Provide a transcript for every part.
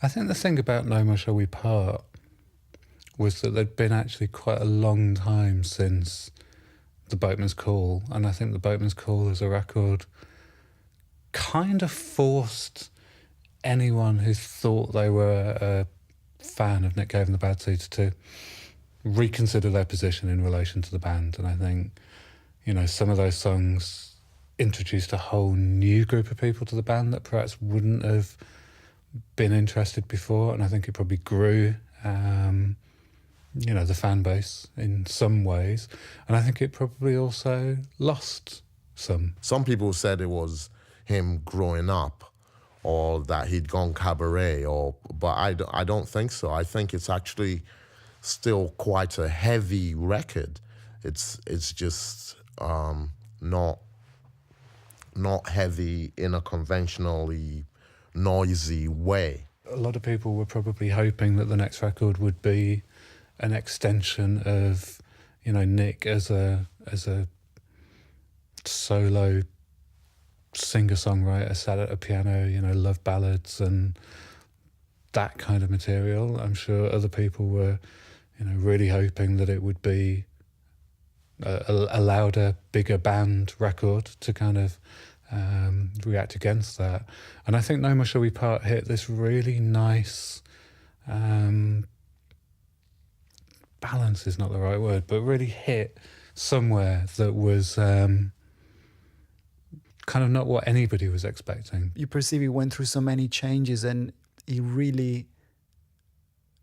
I think the thing about No More Shall We Part was that there'd been actually quite a long time since The Boatman's Call, and I think The Boatman's Call as a record kind of forced anyone who thought they were a fan of Nick Cave and the Bad Seeds to reconsider their position in relation to the band. And I think, you know, some of those songs introduced a whole new group of people to the band that perhaps wouldn't have been interested before, and I think it probably grew you know, the fan base in some ways, and I think it probably also lost some. Some people said it was him growing up, or that he'd gone cabaret, but I don't think so. I think it's actually still quite a heavy record. It's just not heavy in a conventionally noisy way. A lot of people were probably hoping that the next record would be an extension of, you know, Nick as a solo singer-songwriter, sat at a piano, you know, love ballads and that kind of material. I'm sure other people were, you know, really hoping that it would be a louder, bigger band record to kind of react against that. And I think No More Shall We Part hit this really nice balance is not the right word, but really hit somewhere that was kind of not what anybody was expecting. You perceive he went through so many changes, and he really,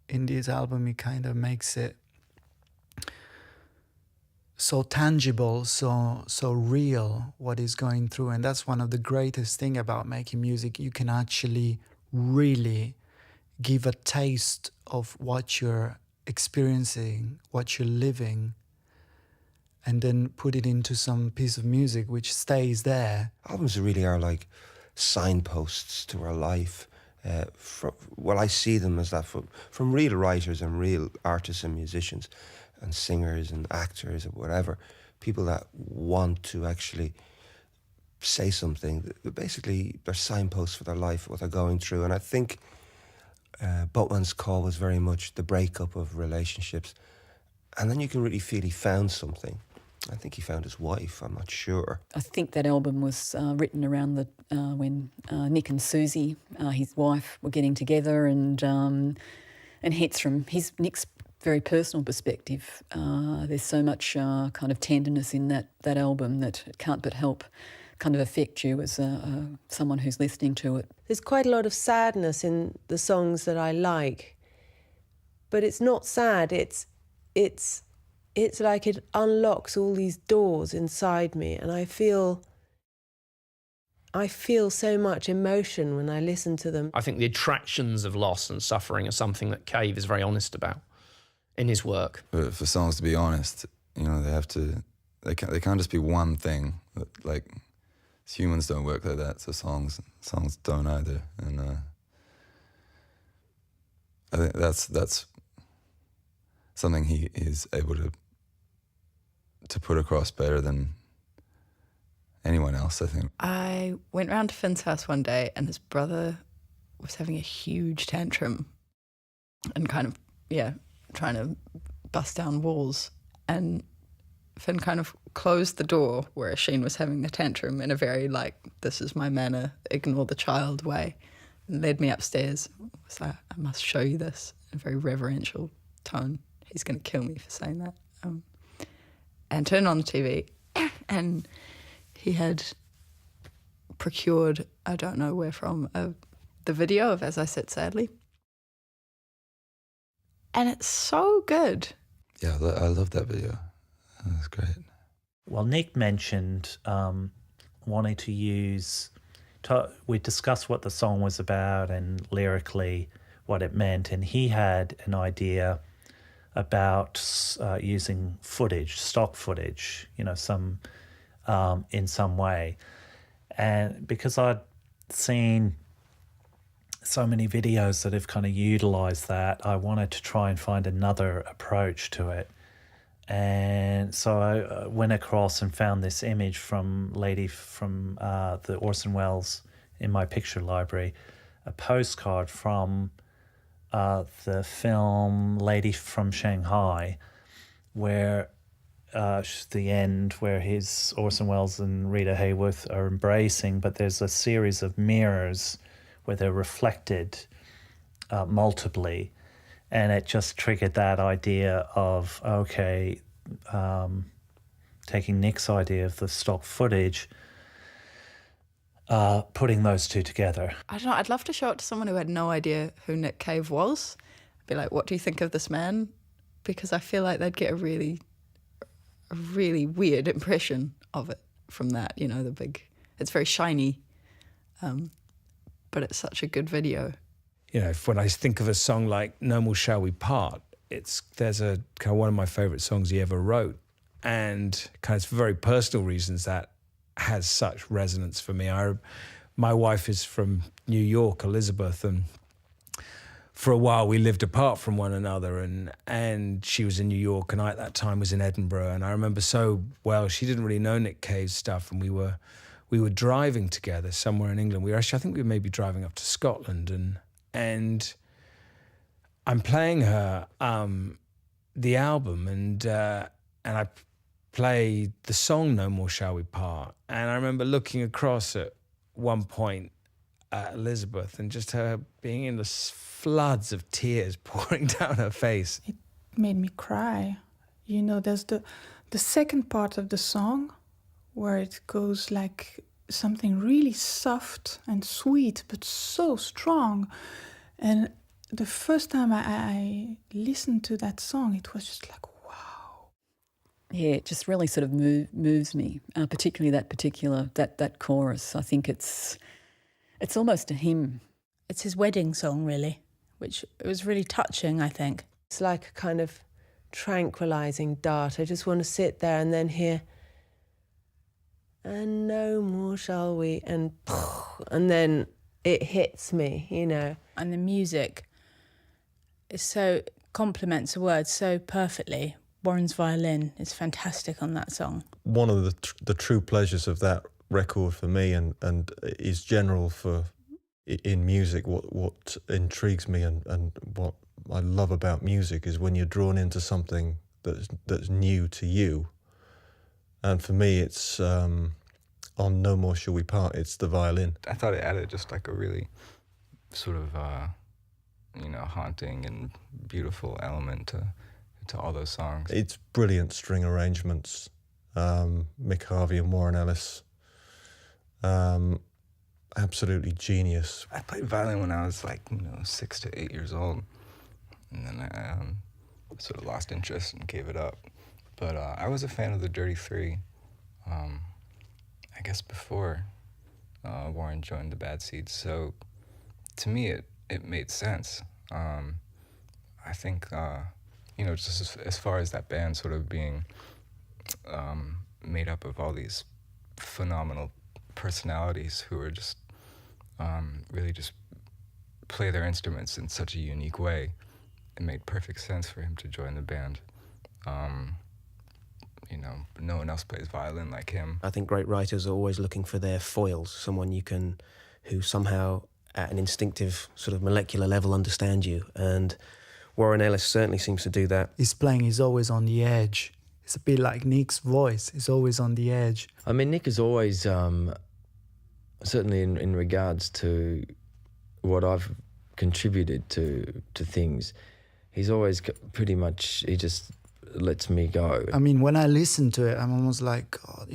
in this album, he kind of makes it so tangible, so real what he's going through. And that's one of the greatest thing about making music. You can actually really give a taste of what you're experiencing, what you're living, and then put it into some piece of music which stays there. Albums really are like signposts to our life. Well, I see them as that from real writers and real artists and musicians and singers and actors or whatever, people that want to actually say something. Basically, they're signposts for their life, what they're going through. And I think Boatman's Call was very much the breakup of relationships. And then you can really feel he found something. I think he found his wife, I'm not sure. I think that album was written around the when Nick and Susie, his wife, were getting together, and hence from Nick's very personal perspective, there's so much kind of tenderness in that album that it can't but help kind of affect you as someone who's listening to it. There's quite a lot of sadness in the songs that I like, but it's not sad. It's like it unlocks all these doors inside me, and I feel so much emotion when I listen to them. I think the attractions of loss and suffering are something that Cave is very honest about in his work. But for songs to be honest, you know, they can't just be one thing. Like, humans don't work like that, so songs don't either. And I think that's something he is able to put across better than anyone else, I think. I went round to Finn's house one day, and his brother was having a huge tantrum and kind of, trying to bust down walls. And Finn kind of closed the door where Sheen was having the tantrum in a very, like, this is my manner, ignore the child way, and led me upstairs. So I must show you this in a very reverential tone. He's going to kill me for saying that. And turned on the TV, and he had procured, I don't know where from, the video of As I Sit Sadly. And it's so good. Yeah, I love that video. That's great. Well, Nick mentioned wanting to use... we discussed what the song was about and lyrically what it meant, and he had an idea about using footage, stock footage, some in some way. And because I'd seen so many videos that have kind of utilised that, I wanted to try and find another approach to it. And so I went across and found this image from lady from the Orson Welles in my picture library, a postcard from the film Lady from Shanghai, where the end where Orson Welles and Rita Hayworth are embracing, but there's a series of mirrors where they're reflected multiply, and it just triggered that idea of, okay, taking Nick's idea of the stock footage, putting those two together. I don't know, I'd love to show it to someone who had no idea who Nick Cave was. Be like, what do you think of this man? Because I feel like they'd get a really weird impression of it from that, you know, it's very shiny, but it's such a good video. You know, when I think of a song like No More Shall We Part, there's a kind of one of my favourite songs he ever wrote, and kind of for very personal reasons that has such resonance for me. My wife is from New York, Elizabeth, and for a while we lived apart from one another, and she was in New York and I at that time was in Edinburgh, and I remember so well, she didn't really know Nick Cave's stuff, and we were driving together somewhere in England. I think we were maybe driving up to Scotland, and I'm playing her the album, and I play the song No More Shall We Part, and I remember looking across at one point at Elizabeth and just her being in the floods of tears pouring down her face. It made me cry. You know, there's the second part of the song where it goes like something really soft and sweet, but so strong. And the first time I listened to that song, it was just like, wow. Yeah, it just really sort of moves me, particularly that chorus. I think it's almost a hymn. It's his wedding song, really, which was really touching, I think. It's like a kind of tranquilizing dart. I just want to sit there and then hear, and no more shall we, and then it hits me, you know. And the music complements the words so perfectly. Warren's violin is fantastic on that song. One of the true pleasures of that record for me, and is general for in music, what intrigues me and what I love about music is when you're drawn into something that's new to you. And for me, it's on No More Shall We Part, it's the violin. I thought it added just like a really sort of haunting and beautiful element to all those songs. It's brilliant string arrangements. Mick Harvey and Warren Ellis, absolutely genius. I played violin when I was 6 to 8 years old, and then I sort of lost interest and gave it up. But I was a fan of the Dirty Three, I guess before Warren joined the Bad Seeds. So to me, it made sense. I think, just as far as that band sort of being made up of all these phenomenal personalities who are just really just play their instruments in such a unique way, it made perfect sense for him to join the band. No one else plays violin like him. I think great writers are always looking for their foils, someone who somehow at an instinctive sort of molecular level understand you, and Warren Ellis certainly seems to do that. He's always on the edge. It's a bit like Nick's voice. He's always on the edge. I mean, Nick is always, certainly in regards to what I've contributed to things, he's always pretty much, he just lets me go. I mean, when I listen to it, I'm almost like, God,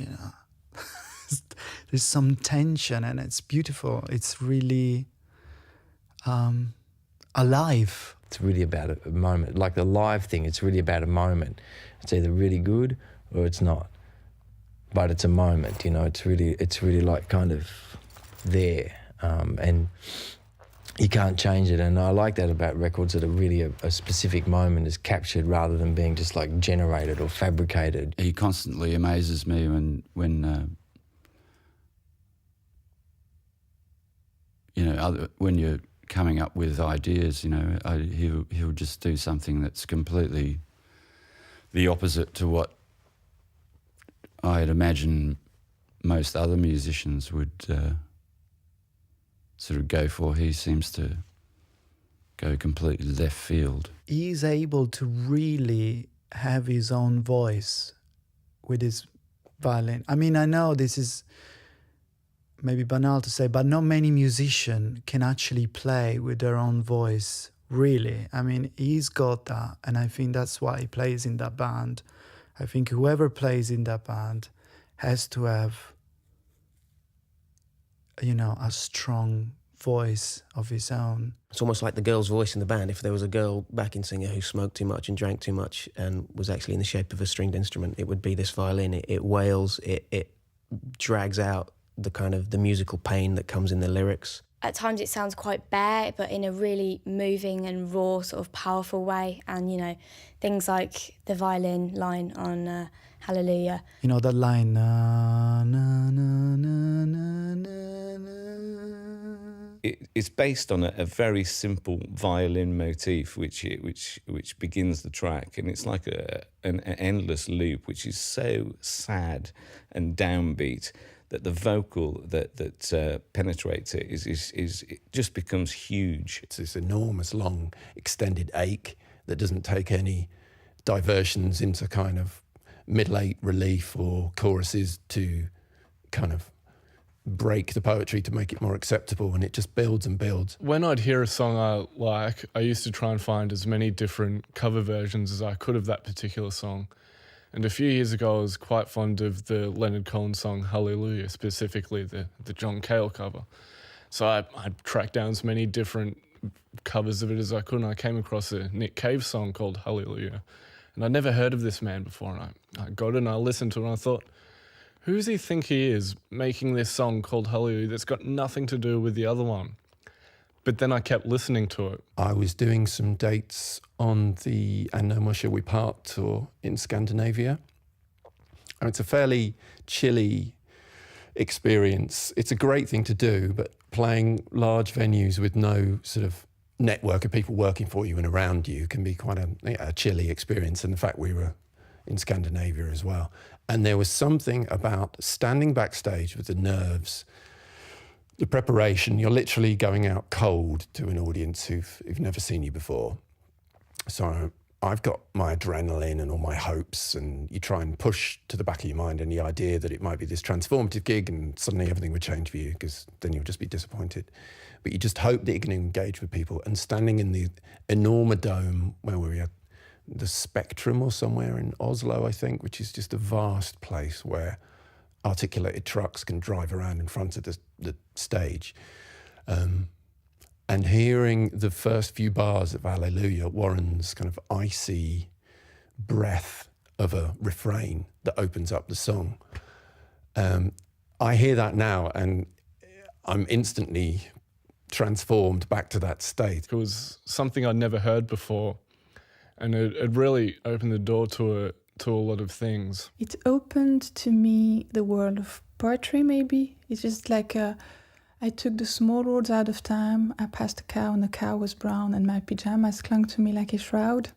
there's some tension and it's beautiful. It's really alive. It's really about a moment. Like the live thing, it's really about a moment. It's either really good or it's not. But it's a moment, it's really like kind of there. And you can't change it. And I like that about records, that are really a specific moment is captured rather than being just like generated or fabricated. He constantly amazes me when you're coming up with ideas, he'll just do something that's completely the opposite to what I'd imagine most other musicians would sort of go for. He seems to go completely left field. He's able to really have his own voice with his violin. I mean, I know this is maybe banal to say, but not many musicians can actually play with their own voice, really. I mean, he's got that, and I think that's why he plays in that band. I think whoever plays in that band has to have, you know, a strong voice of his own. It's almost like the girl's voice in the band. If there was a girl backing singer who smoked too much and drank too much and was actually in the shape of a stringed instrument, it would be this violin. It wails, it drags out the kind of the musical pain that comes in the lyrics. At times it sounds quite bare, but in a really moving and raw, sort of powerful way. And, you know, things like the violin line on Hallelujah. You know that line, na, na, na, na, na, na, na. It's based on a very simple violin motif, which begins the track, and it's like an endless loop, which is so sad and downbeat that the vocal that penetrates it it just becomes huge. It's this enormous, long, extended ache that doesn't take any diversions into kind of middle eight relief or choruses to kind of break the poetry to make it more acceptable, and it just builds and builds. When I'd hear a song I like, I used to try and find as many different cover versions as I could of that particular song. And a few years ago, I was quite fond of the Leonard Cohen song Hallelujah, specifically the John Cale cover. So I tracked down as many different covers of it as I could, and I came across a Nick Cave song called Hallelujah. And I'd never heard of this man before, and I got it and I listened to it and I thought, who does he think he is making this song called Hallelujah that's got nothing to do with the other one? But then I kept listening to it. I was doing some dates on the And No More Shall We Part tour in Scandinavia. And it's a fairly chilly experience. It's a great thing to do, but playing large venues with no sort of network of people working for you and around you can be quite a chilly experience. And the fact we were in Scandinavia as well. And there was something about standing backstage with the nerves, the preparation. You're literally going out cold to an audience who've never seen you before. So I've got my adrenaline and all my hopes, and you try and push to the back of your mind any idea that it might be this transformative gig and suddenly everything would change for you, because then you'll just be disappointed. But you just hope that you can engage with people. And standing in the enormous dome where we were at the Spectrum or somewhere in Oslo, I think, which is just a vast place where articulated trucks can drive around in front of the stage. And hearing the first few bars of Hallelujah, Warren's kind of icy breath of a refrain that opens up the song. I hear that now and I'm instantly transformed back to that state. It was something I'd never heard before, and it really opened the door to a lot of things. It opened to me the world of poetry, maybe. It's just like I took the small words out of time. I passed a cow and the cow was brown and my pajamas clung to me like a shroud.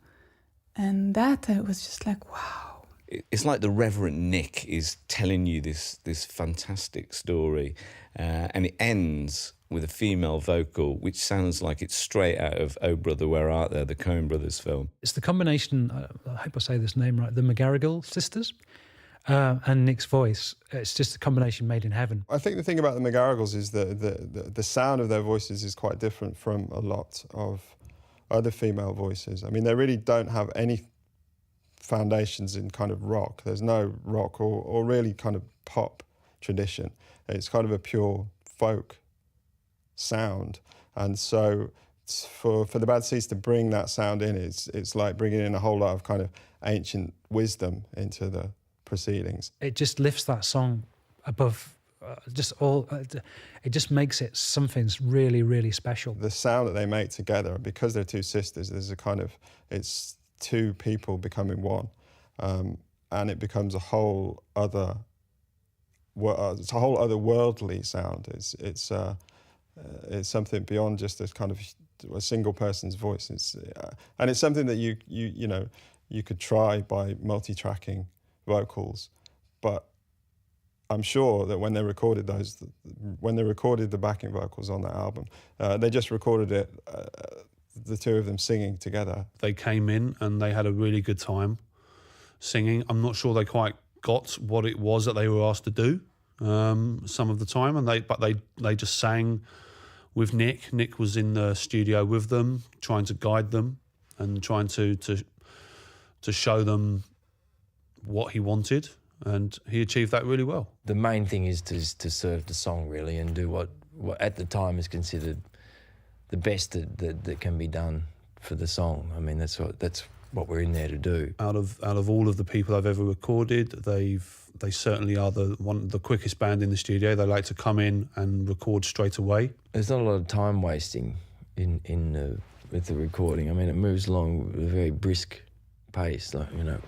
And that was just like, wow. It's like the Reverend Nick is telling you this fantastic story, and it ends with a female vocal, which sounds like it's straight out of Oh Brother, Where Art Thou, the Coen Brothers film. It's the combination, I hope I say this name right, the McGarrigle sisters and Nick's voice. It's just a combination made in heaven. I think the thing about the McGarrigles is that the sound of their voices is quite different from a lot of other female voices. I mean, they really don't have any foundations in kind of rock. There's no rock or really kind of pop tradition. It's kind of a pure folk sound, and so for the Bad Seeds to bring that sound in, it's like bringing in a whole lot of kind of ancient wisdom into the proceedings. It just lifts that song above it just makes it something really, really special. The sound that they make together, because they're two sisters, there's a kind of, it's two people becoming one, and it becomes a whole other worldly sound. It's something beyond just this kind of a single person's voice. And it's something that you could try by multi-tracking vocals, but I'm sure that when they recorded the backing vocals on that album, they just recorded it the two of them singing together. They came in and they had a really good time singing. I'm not sure they quite got what it was that they were asked to do some of the time, and they just sang with Nick. Nick was in the studio with them, trying to guide them and trying to show them what he wanted, and he achieved that really well. The main thing is to serve the song really and do what at the time is considered the best that can be done for the song. I mean, that's what we're in there to do. Out of all of the people I've ever recorded, they certainly are the quickest band in the studio. They like to come in and record straight away. There's not a lot of time wasting with the recording. I mean, it moves along with a very brisk pace, like, you know,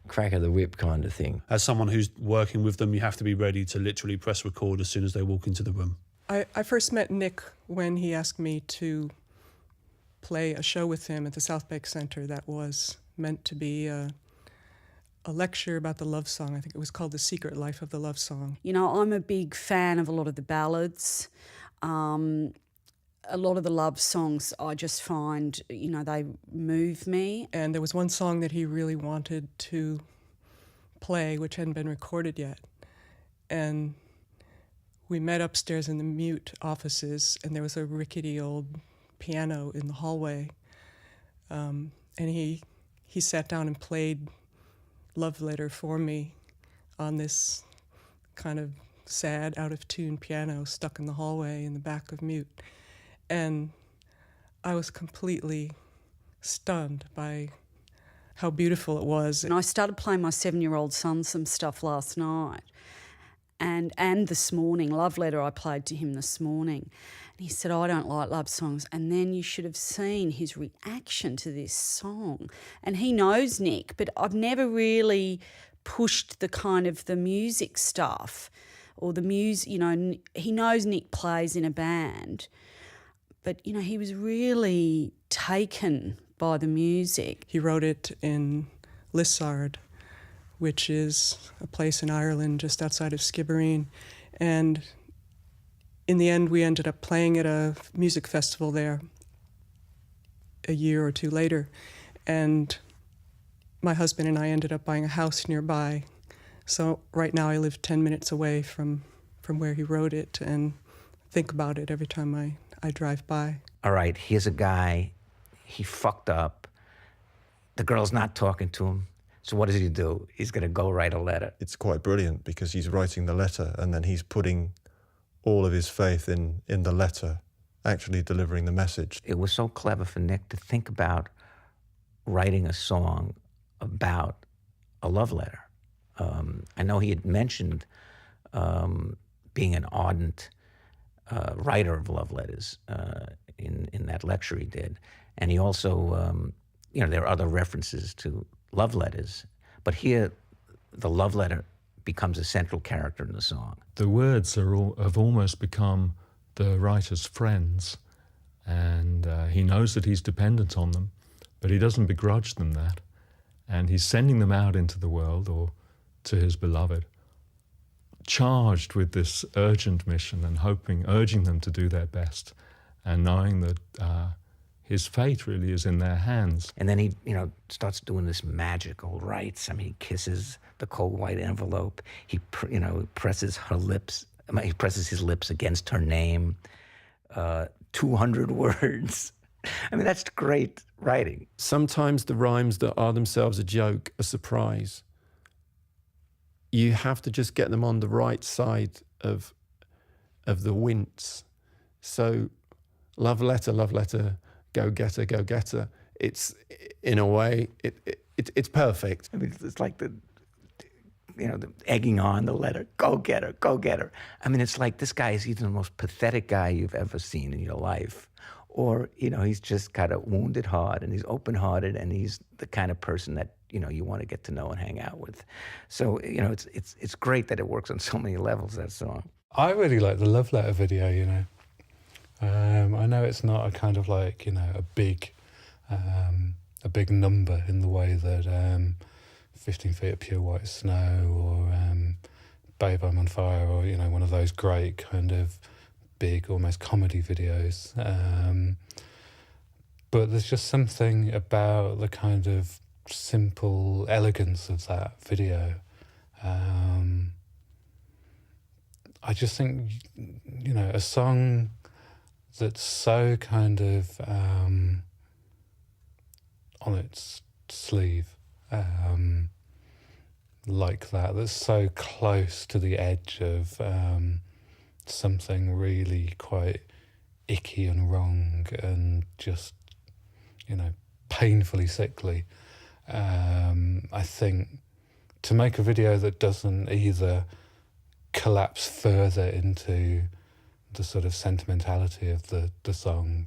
crack of the whip kind of thing. As someone who's working with them, you have to be ready to literally press record as soon as they walk into the room. I first met Nick when he asked me to play a show with him at the South Bank Center that was meant to be a lecture about the love song. I think it was called The Secret Life of the Love Song. You know, I'm a big fan of a lot of the ballads. A lot of the love songs I just find, you know, they move me. And there was one song that he really wanted to play, which hadn't been recorded yet. And we met upstairs in the mute offices, and there was a rickety old piano in the hallway. And he sat down and played Love Letter for me on this kind of sad, out-of-tune piano stuck in the hallway in the back of mute. And I was completely stunned by how beautiful it was. And I started playing my 7-year-old son some stuff last night. And this morning, Love Letter I played to him this morning. And he said, I don't like love songs. And then you should have seen his reaction to this song. And he knows Nick, but I've never really pushed the kind of the music stuff or the music, you know, he knows Nick plays in a band. But, you know, he was really taken by the music. He wrote it in Lissard, which is a place in Ireland just outside of Skibbereen. And in the end, we ended up playing at a music festival there a year or two later. And my husband and I ended up buying a house nearby. So right now I live 10 minutes away from where he wrote it and think about it every time I drive by. All right, here's a guy, he fucked up. The girl's not talking to him. So what does he do? He's going to go write a letter. It's quite brilliant because he's writing the letter and then he's putting all of his faith in the letter, actually delivering the message. It was so clever for Nick to think about writing a song about a love letter. I know he had mentioned being an ardent writer of love letters in that lecture he did. And he also, you know, there are other references to love letters, but here the love letter becomes a central character in the song. The words have almost become the writer's friends, and he knows that he's dependent on them, but he doesn't begrudge them that, and he's sending them out into the world or to his beloved, charged with this urgent mission and urging them to do their best, and knowing that his fate really is in their hands. And then he, you know, starts doing this magical rites. I mean, he kisses the cold white envelope. He, you know, presses her lips. He presses his lips against her name. 200 words. I mean, that's great writing. Sometimes the rhymes that are themselves a joke, a surprise. You have to just get them on the right side of the wince. So, love letter, go getter. It's, in a way, it's perfect. I mean, it's like the egging on the letter, go get her. I mean, it's like this guy is either the most pathetic guy you've ever seen in your life, or, you know, he's just kind of wounded heart and he's open-hearted and he's the kind of person that, you know, you want to get to know and hang out with. So, you know, it's great that it works on so many levels, that song. I really like the love letter video, you know. I know it's not a kind of like, you know, a big number in the way that 15 Feet of Pure White Snow or Babe I'm on Fire, or, you know, one of those great kind of big, almost comedy videos. But there's just something about the kind of simple elegance of that video. I just think, you know, a song that's so kind of on its sleeve, like that's so close to the edge of something really quite icky and wrong and just, you know, painfully sickly. I think to make a video that doesn't either collapse further into the sort of sentimentality of the song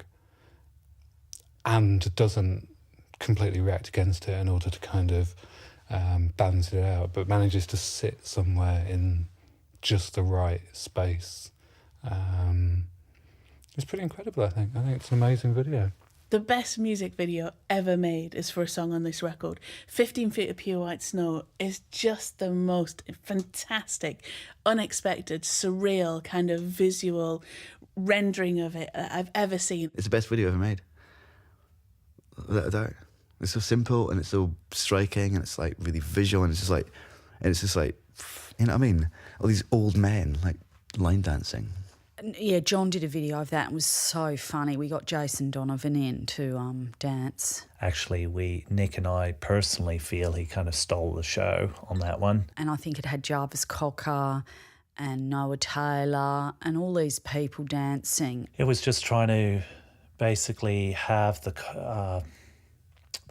and doesn't completely react against it in order to kind of balance it out, but manages to sit somewhere in just the right space. It's pretty incredible, I think. I think it's an amazing video. The best music video ever made is for a song on this record. 15 Feet of Pure White Snow is just the most fantastic, unexpected, surreal kind of visual rendering of it that I've ever seen. It's the best video ever made. Without a doubt. It's so simple and it's so striking and it's like really visual and it's just like, you know what I mean? All these old men like line dancing. Yeah, John did a video of that and it was so funny. We got Jason Donovan in to dance. Actually, Nick and I personally feel he kind of stole the show on that one. And I think it had Jarvis Cocker and Noah Taylor and all these people dancing. It was just trying to basically have the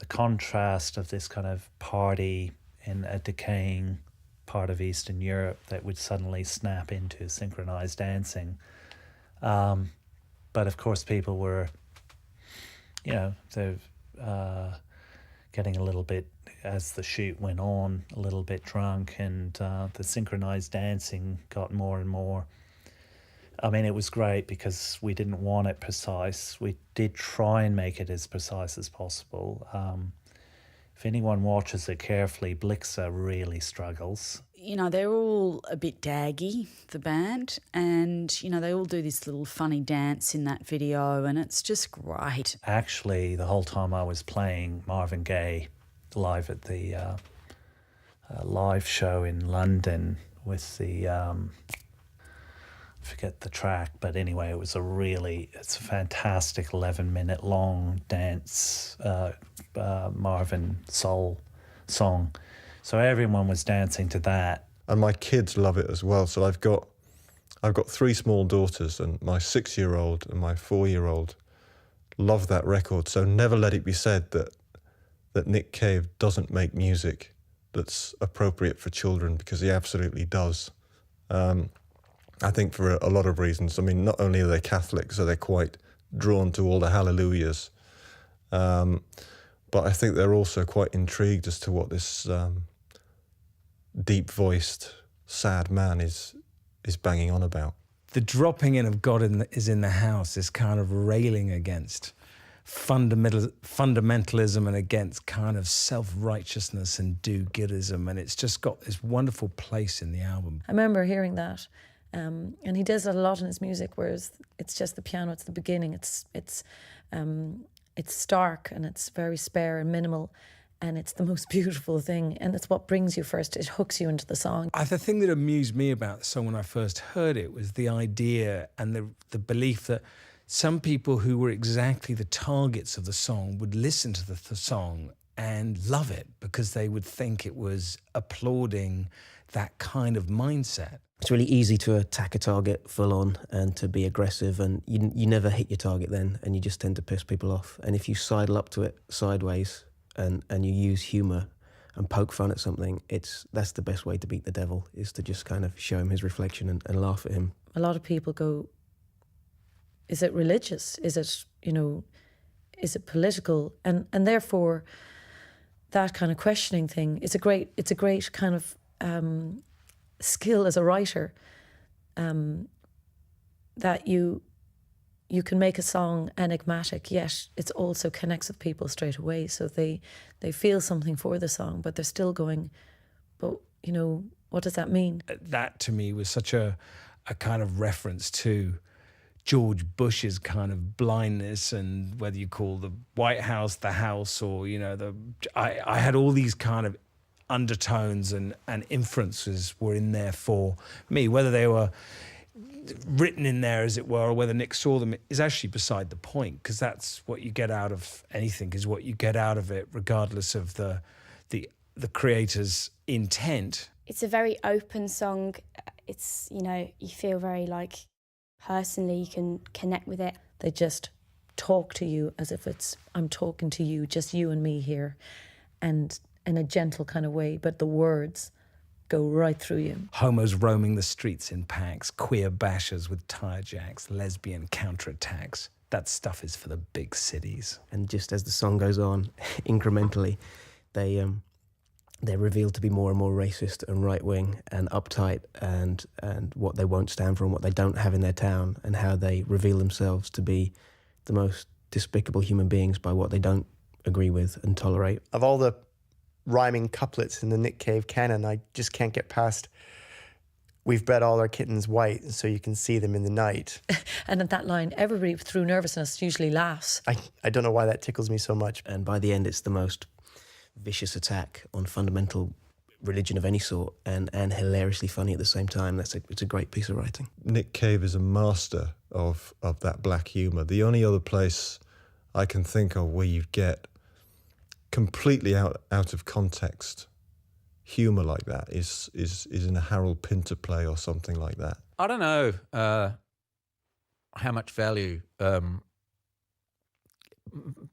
contrast of this kind of party in a decaying part of Eastern Europe that would suddenly snap into synchronized dancing. But of course people were, you know, they're getting a little bit, as the shoot went on, a little bit drunk, and the synchronized dancing got more and more. I mean, it was great because we didn't want it precise. We did try and make it as precise as possible. If anyone watches it carefully, Blixa really struggles. You know, they're all a bit daggy, the band, and, you know, they all do this little funny dance in that video, and it's just great. Actually, the whole time I was playing Marvin Gaye live at the live show in London with the... forget the track, but anyway, it's a fantastic 11-minute long dance Marvin soul song. So everyone was dancing to that. And my kids love it as well. So I've got 3 small daughters, and my 6-year-old and my 4-year-old love that record. So never let it be said that Nick Cave doesn't make music that's appropriate for children, because he absolutely does. I think for a lot of reasons. I mean, not only are they Catholic, so they're quite drawn to all the hallelujahs, but I think they're also quite intrigued as to what this deep-voiced, sad man is banging on about. The dropping in of God is in the house is kind of railing against fundamentalism and against kind of self-righteousness and do-goodism, and it's just got this wonderful place in the album. I remember hearing that. And he does that a lot in his music, whereas it's just the piano, it's the beginning, it's stark and it's very spare and minimal, and it's the most beautiful thing, and it's what brings you first. It hooks you into the song. The thing that amused me about the song when I first heard it was the idea and the belief that some people who were exactly the targets of the song would listen to the song and love it because they would think it was applauding that kind of mindset. It's really easy to attack a target full on and to be aggressive, and you never hit your target then, and you just tend to piss people off. And if you sidle up to it sideways and you use humour and poke fun at something, that's the best way to beat the devil, is to just kind of show him his reflection and laugh at him. A lot of people go, is it religious? Is it, you know, is it political? And therefore that kind of questioning thing is a great kind of skill as a writer, that you can make a song enigmatic, yet it also connects with people straight away, so they feel something for the song, but they're still going, but, you know, what does that mean? That to me was such a kind of reference to George Bush's kind of blindness, and whether you call the White House the house, or, you know, I had all these kind of undertones and inferences were in there for me. Whether they were written in there, as it were, or whether Nick saw them, is actually beside the point, because that's what you get out of anything, is what you get out of it, regardless of the creator's intent. It's a very open song. It's, you know, you feel very like personally you can connect with it. They just talk to you as if I'm talking to you, just you and me here, and in a gentle kind of way, but the words go right through you. Homos roaming the streets in packs, queer bashers with tire jacks, lesbian counterattacks. That stuff is for the big cities. And just as the song goes on, incrementally, they're revealed to be more and more racist and right-wing and uptight, and what they won't stand for and what they don't have in their town, and how they reveal themselves to be the most despicable human beings by what they don't agree with and tolerate. Of all the rhyming couplets in the Nick Cave canon, I just can't get past "We've bred all our kittens white so you can see them in the night." And at that line, everybody through nervousness usually laughs. I don't know why that tickles me so much. And by the end, it's the most vicious attack on fundamental religion of any sort, and hilariously funny at the same time. It's a great piece of writing. Nick Cave is a master of that black humour. The only other place I can think of where you'd get completely out of context humour like that is in a Harold Pinter play or something like that. I don't know how much value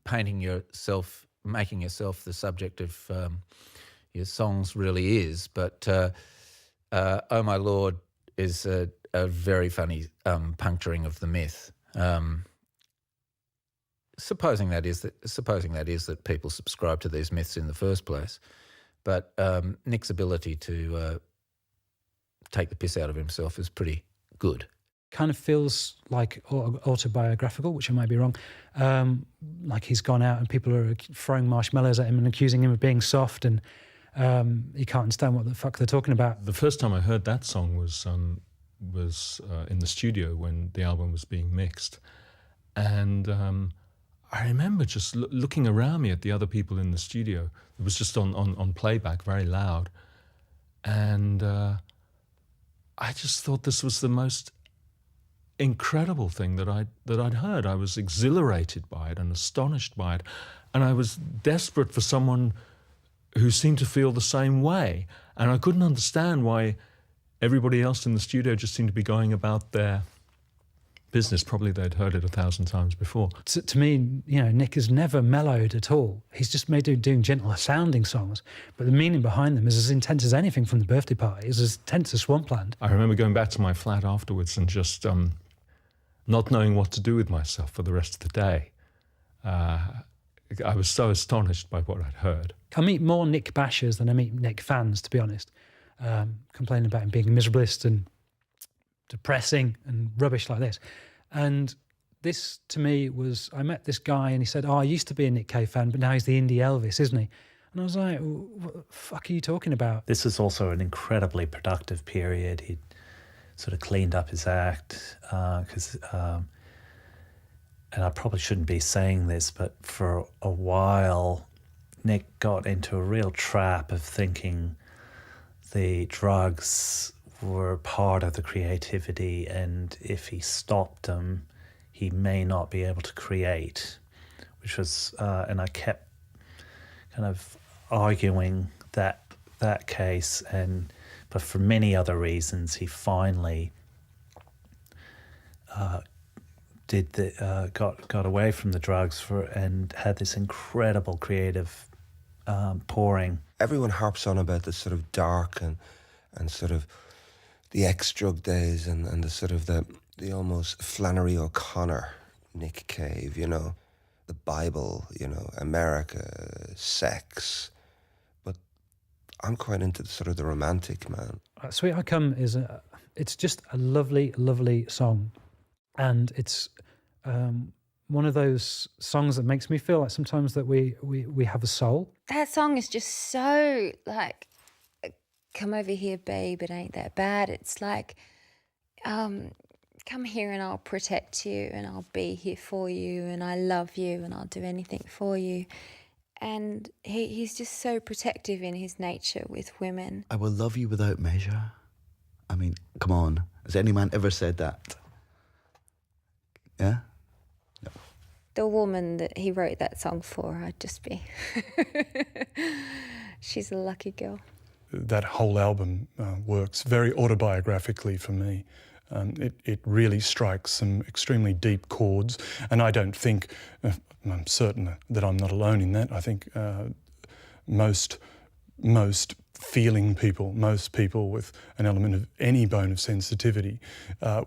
painting yourself, making yourself the subject of your songs really is, but Oh My Lord is a very funny puncturing of the myth. Supposing that is that people subscribe to these myths in the first place, but Nick's ability to take the piss out of himself is pretty good. Kind of feels like autobiographical, which I might be wrong. Like he's gone out and people are throwing marshmallows at him and accusing him of being soft, and he can't understand what the fuck they're talking about. The first time I heard that song was in the studio when the album was being mixed, and I remember just looking around me at the other people in the studio. It was just on playback, very loud, and I just thought this was the most incredible thing that I'd heard. I was exhilarated by it and astonished by it, and I was desperate for someone who seemed to feel the same way, and I couldn't understand why everybody else in the studio just seemed to be going about their business. Probably they'd heard it 1,000 times before. To me, you know, Nick has never mellowed at all. He's just doing gentler sounding songs, but the meaning behind them is as intense as anything from The Birthday Party, is as intense as Swampland. I remember going back to my flat afterwards and just not knowing what to do with myself for the rest of the day. I was so astonished by what I'd heard. I meet more Nick bashers than I meet Nick fans, to be honest, complaining about him being miserabilist and depressing and rubbish like this. And this, to me, was, I met this guy and he said, I used to be a Nick Cave fan, but now he's the indie Elvis, isn't he? And I was like, what the fuck are you talking about? This is also an incredibly productive period. He sort of cleaned up his act, because, and I probably shouldn't be saying this, but for a while, Nick got into a real trap of thinking the drugs were part of the creativity, and if he stopped them, he may not be able to create, which was, and I kept kind of arguing that case, but for many other reasons, he finally got away from the drugs and had this incredible creative pouring. Everyone harps on about the sort of dark and sort of the ex-drug days and the sort of the almost Flannery O'Connor Nick Cave, you know, the Bible, you know, America, sex. But I'm quite into the sort of the romantic, man. Sweet I Come is it's just a lovely, lovely song. And it's one of those songs that makes me feel like sometimes that we have a soul. That song is just so like, come over here, babe, it ain't that bad. It's like come here and I'll protect you and I'll be here for you and I love you and I'll do anything for you. And he's just so protective in his nature with women. I will love you without measure. I mean, come on. Has any man ever said that? Yeah? No. The woman that he wrote that song for, I'd just be... She's a lucky girl. That whole album works very autobiographically for me. It really strikes some extremely deep chords, and I don't think, I'm certain that I'm not alone in that. I think most feeling people, most people with an element of any bone of sensitivity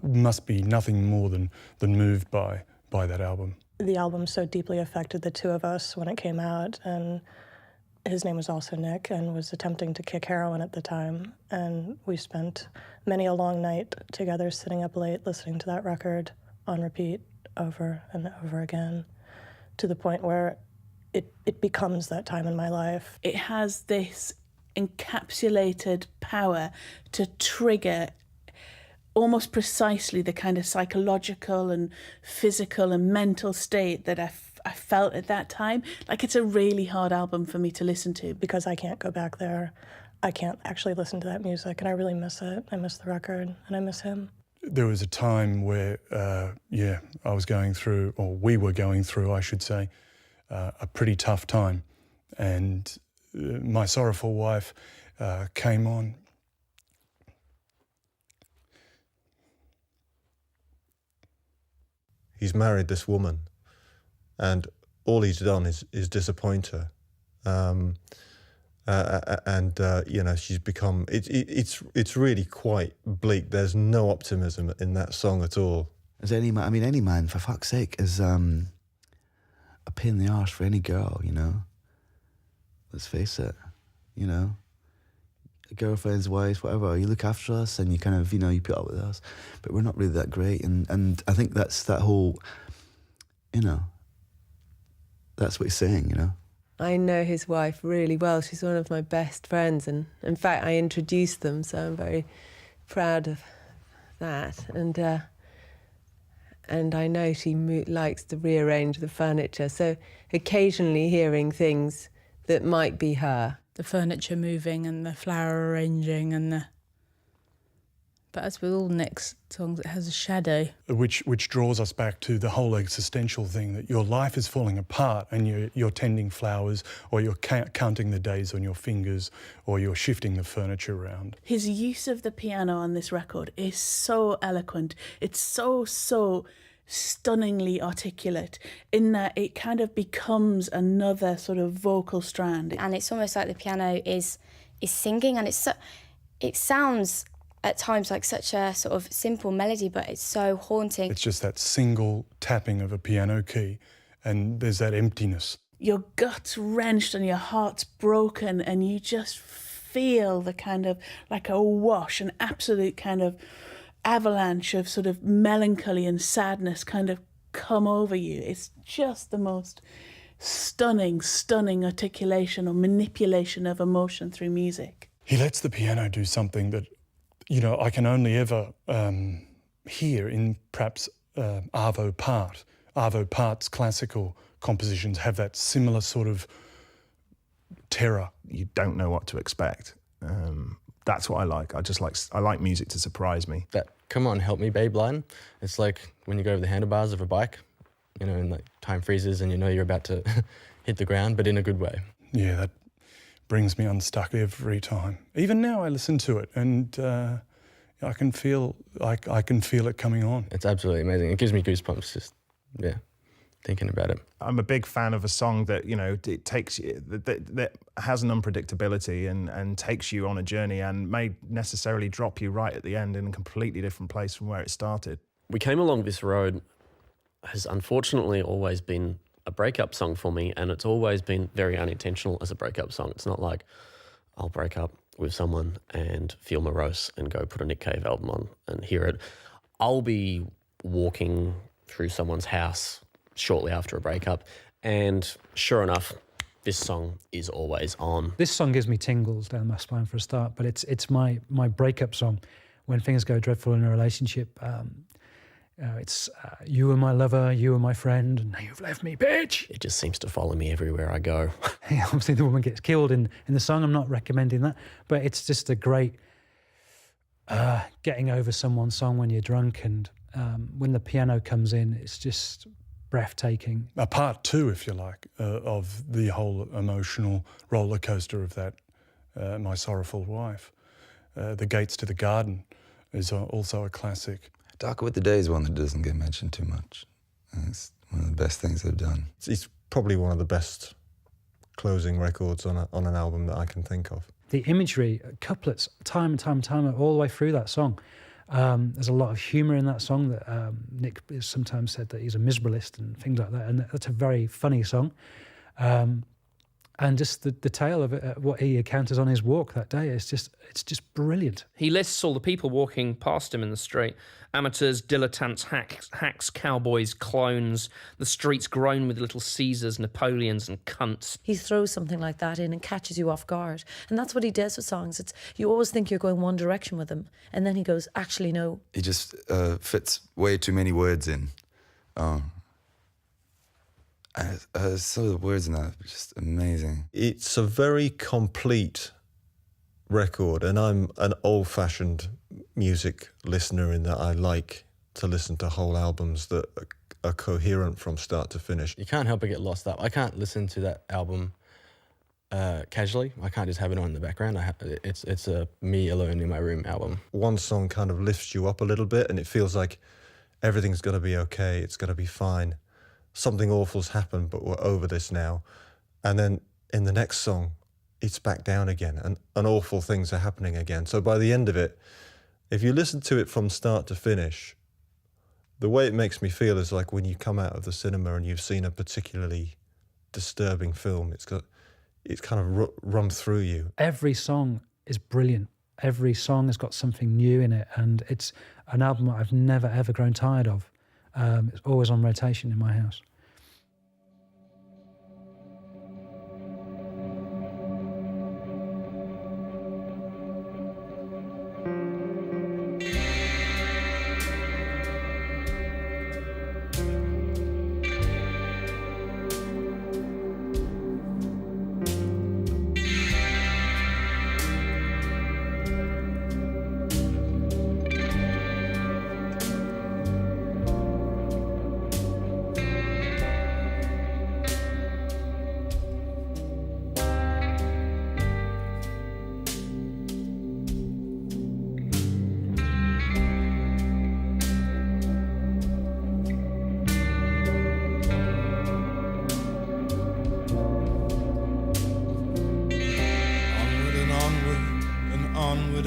must be nothing more than moved by that album. The album so deeply affected the two of us when it came out, and his name was also Nick and was attempting to kick heroin at the time, and we spent many a long night together sitting up late listening to that record on repeat over and over again, to the point where it becomes that time in my life. It has this encapsulated power to trigger almost precisely the kind of psychological and physical and mental state that I felt at that time. Like, it's a really hard album for me to listen to. Because I can't go back there. I can't actually listen to that music, and I really miss it. I miss the record, and I miss him. There was a time where, I was going through, or we were going through, I should say, a pretty tough time. And My Sorrowful Wife came on. He's married this woman, and all he's done is disappoint her. She's become. It's really quite bleak. There's no optimism in that song at all. As any man, for fuck's sake, is a pain in the arse for any girl, you know. Let's face it, you know. Girlfriends, wives, whatever. You look after us, and you kind of, you put up with us, but we're not really that great. And I think that's that whole, that's what he's saying, I know his wife really well. She's one of my best friends, and in fact, I introduced them, so I'm very proud of that. And I know she likes to rearrange the furniture, so occasionally hearing things that might be her. The furniture moving and the flower arranging but as with all Nick's songs, it has a shadow. Which draws us back to the whole existential thing, that your life is falling apart and you're tending flowers, or you're counting the days on your fingers, or you're shifting the furniture around. His use of the piano on this record is so eloquent. It's so stunningly articulate, in that it kind of becomes another sort of vocal strand. And it's almost like the piano is singing, and it sounds at times like such a sort of simple melody, but it's so haunting. It's just that single tapping of a piano key, and there's that emptiness. Your gut's wrenched and your heart's broken, and you just feel the kind of, like a wash, an absolute kind of avalanche of sort of melancholy and sadness kind of come over you. It's just the most stunning articulation or manipulation of emotion through music. He lets the piano do something that, I can only ever hear in perhaps Arvo Part. Arvo Part's classical compositions have that similar sort of terror. You don't know what to expect. That's what I like. I like music to surprise me. That "Come On, Help Me, Babe" line, it's like when you go over the handlebars of a bike, and like time freezes and you're about to hit the ground, but in a good way. Yeah, that brings me unstuck every time. Even now I listen to it, and I can feel it coming on. It's absolutely amazing. It gives me goosebumps just, thinking about it. I'm a big fan of a song that, it takes you, that has an unpredictability and takes you on a journey, and may necessarily drop you right at the end in a completely different place from where it started. We Came Along This Road has unfortunately always been a breakup song for me, and it's always been very unintentional as a breakup song. It's not like I'll break up with someone and feel morose and go put a Nick Cave album on and hear it. I'll be walking through someone's house shortly after a breakup, and sure enough, this song is always on. This song gives me tingles down my spine for a start, but it's my breakup song when things go dreadful in a relationship. It's you were my lover, you were my friend, and now you've left me, bitch. It just seems to follow me everywhere I go. Obviously, the woman gets killed in the song. I'm not recommending that, but it's just a great getting over someone's song when you're drunk, and when the piano comes in, it's just breathtaking. A part two, if you like, of the whole emotional roller coaster of that, My Sorrowful Wife. The Gates to the Garden is also a classic. Darker with the Day is one that doesn't get mentioned too much. It's one of the best things they've done. It's probably one of the best closing records on an album that I can think of. The imagery, couplets, time and time and time, all the way through that song. There's a lot of humour in that song. That Nick has sometimes said that he's a miserabilist and things like that, and that's a very funny song. And just the tale of it, what he encounters on his walk that day, it's just brilliant. He lists all the people walking past him in the street. Amateurs, dilettantes, hacks, cowboys, clones. The streets groan with little Caesars, Napoleons and cunts. He throws something like that in and catches you off guard. And that's what he does with songs. You always think you're going one direction with him. And then he goes, actually, no. He just fits way too many words in. Some of the words in that are just amazing. It's a very complete record, and I'm an old-fashioned music listener in that I like to listen to whole albums that are coherent from start to finish. You can't help but get lost up. I can't listen to that album casually. I can't just have it on in the background. It's a me alone in my room album. One song kind of lifts you up a little bit, and it feels like everything's going to be okay, it's going to be fine. Something awful's happened, but we're over this now. And then in the next song, it's back down again, and awful things are happening again. So by the end of it, if you listen to it from start to finish, the way it makes me feel is like when you come out of the cinema and you've seen a particularly disturbing film. It's kind of run through you. Every song is brilliant. Every song has got something new in it, and it's an album that I've never, ever grown tired of. It's always on rotation in my house.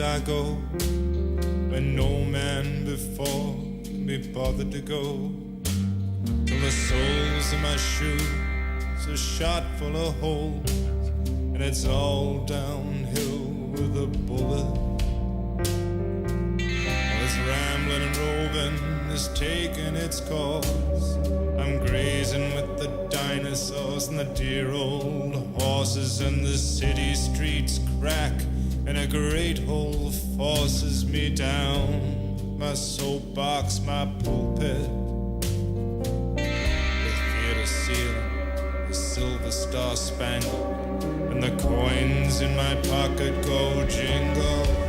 I go where no man before can be bothered to go, till the soles of my shoes are shot full of holes, and it's all downhill with a bullet. This rambling and roving is taking its course. I'm grazing with the dinosaurs and the dear old horses, and the city streets crack and a great hole forces me down. My soapbox, my pulpit, the theater ceiling, the silver star spangled, and the coins in my pocket go jingle.